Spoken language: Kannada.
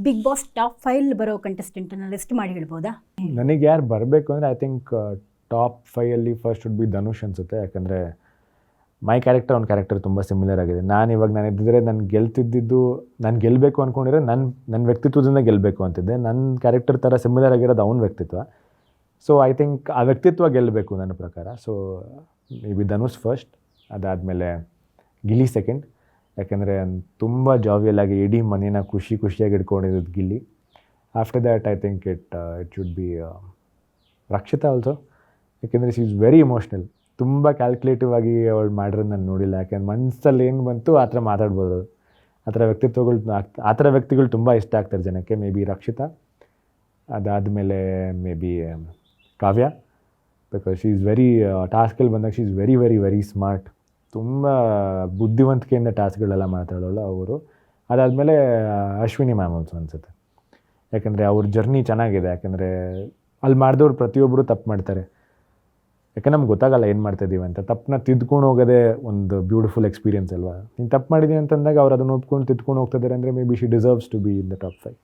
ಬಿಗ್ ಬಾಸ್ ಟಾಪ್ 5 ಬರೋ ಕಂಟೆಸ್ಟೆಂಟನ್ನು ಲಿಸ್ಟ್ ಮಾಡಿ ಹೇಳ್ಬೋದಾ? ನನಗೆ ಯಾರು ಬರಬೇಕು ಅಂದರೆ I think top 5 first would be Dhanush ಅನಿಸುತ್ತೆ. ಯಾಕಂದರೆ ಮೈ ಕ್ಯಾರೆಕ್ಟರ್ ಅವ್ನ ಕ್ಯಾರೆಕ್ಟರ್ ತುಂಬ ಸಿಮಿಲರ್ ಆಗಿದೆ. ನಾನು ಇದ್ದಿದ್ರೆ ನಾನು ಗೆಲ್ತಿದ್ದು ನಾನು ಗೆಲ್ಲಬೇಕು ಅಂದ್ಕೊಂಡಿದ್ರೆ ನನ್ನ ವ್ಯಕ್ತಿತ್ವದಿಂದ ಗೆಲ್ಲಬೇಕು ಅಂತಿದ್ದೆ. ನನ್ನ ಕ್ಯಾರೆಕ್ಟರ್ ಥರ ಸಿಮಿಲರ್ ಆಗಿರೋದು ಅವ್ನ ವ್ಯಕ್ತಿತ್ವ. ಸೊ ಐ ಥಿಂಕ್ ಆ ವ್ಯಕ್ತಿತ್ವ ಗೆಲ್ಲಬೇಕು ನನ್ನ ಪ್ರಕಾರ. So maybe Dhanush first, ಅದಾದಮೇಲೆ ಗಿಲ್ಲಿ ಸೆಕೆಂಡ್. ಯಾಕೆಂದರೆ ತುಂಬ ಜಾವಿಯಲಾಗಿ ಇಡೀ ಮನೇನ ಖುಷಿಯಾಗಿ ಇಟ್ಕೊಂಡಿದ್ದು Gilli. After that I think it should be Rakshita also. ಯಾಕೆಂದರೆ ಶಿ ಈಸ್ ವೆರಿ ಇಮೋಷ್ನಲ್. ತುಂಬ ಕ್ಯಾಲ್ಕುಲೇಟಿವ್ ಆಗಿ ಅವಳು ಮಾಡಿರೋದು ನಾನು ನೋಡಿಲ್ಲ. ಯಾಕೆಂದ್ರೆ ಮನಸ್ಸಲ್ಲಿ ಏನು ಬಂತು ಆ ಥರ ಮಾತಾಡ್ಬೋದು. ಆ ಥರ ವ್ಯಕ್ತಿಗಳು ತುಂಬ ಇಷ್ಟ ಆಗ್ತಾರೆ ಜನಕ್ಕೆ. ಮೇ ಬಿ ರಕ್ಷಿತಾ, ಅದಾದಮೇಲೆ maybe Kavya. Because she is very ಟಾಸ್ಕಲ್ಲಿ ಬಂದಾಗ she is very very very smart. ತುಂಬ ಬುದ್ಧಿವಂತಿಕೆಯಿಂದ ಟಾಸ್ಕ್ಗಳೆಲ್ಲ ಮಾತಾಡೋಳು ಅವರು. ಅದಾದಮೇಲೆ ಅಶ್ವಿನಿ ಮ್ಯಾಮ್ ಆಲ್ಸೋ ಅನಿಸುತ್ತೆ. ಯಾಕೆಂದರೆ ಅವ್ರ ಜರ್ನಿ ಚೆನ್ನಾಗಿದೆ. ಯಾಕೆಂದರೆ ಅಲ್ಲಿ ಮಾಡಿದವ್ರು ಪ್ರತಿಯೊಬ್ಬರು ತಪ್ಪು ಮಾಡ್ತಾರೆ. ಯಾಕಂದ್ರೆ ನಮ್ಗೆ ಗೊತ್ತಾಗಲ್ಲ ಏನು ಮಾಡ್ತಾಯಿದ್ದೀವಿ ಅಂತ. ತಪ್ಪನ್ನ ತಿದ್ಕೊಂಡು ಹೋಗೋದೇ ಒಂದು ಬ್ಯೂಟಿಫುಲ್ ಎಕ್ಸ್ಪೀರಿಯನ್ಸ್ ಅಲ್ವಾ. ನೀನು ತಪ್ಪು ಮಾಡಿದ್ದೀನಿ ಅಂತಂದಾಗ ಅವ್ರು ಅದನ್ನು ಒಪ್ಕೊಂಡು ತಿದ್ಕೊಂಡು ಹೋಗ್ತಿದ್ದಾರೆ ಅಂದರೆ may be she deserves to be in the top 5.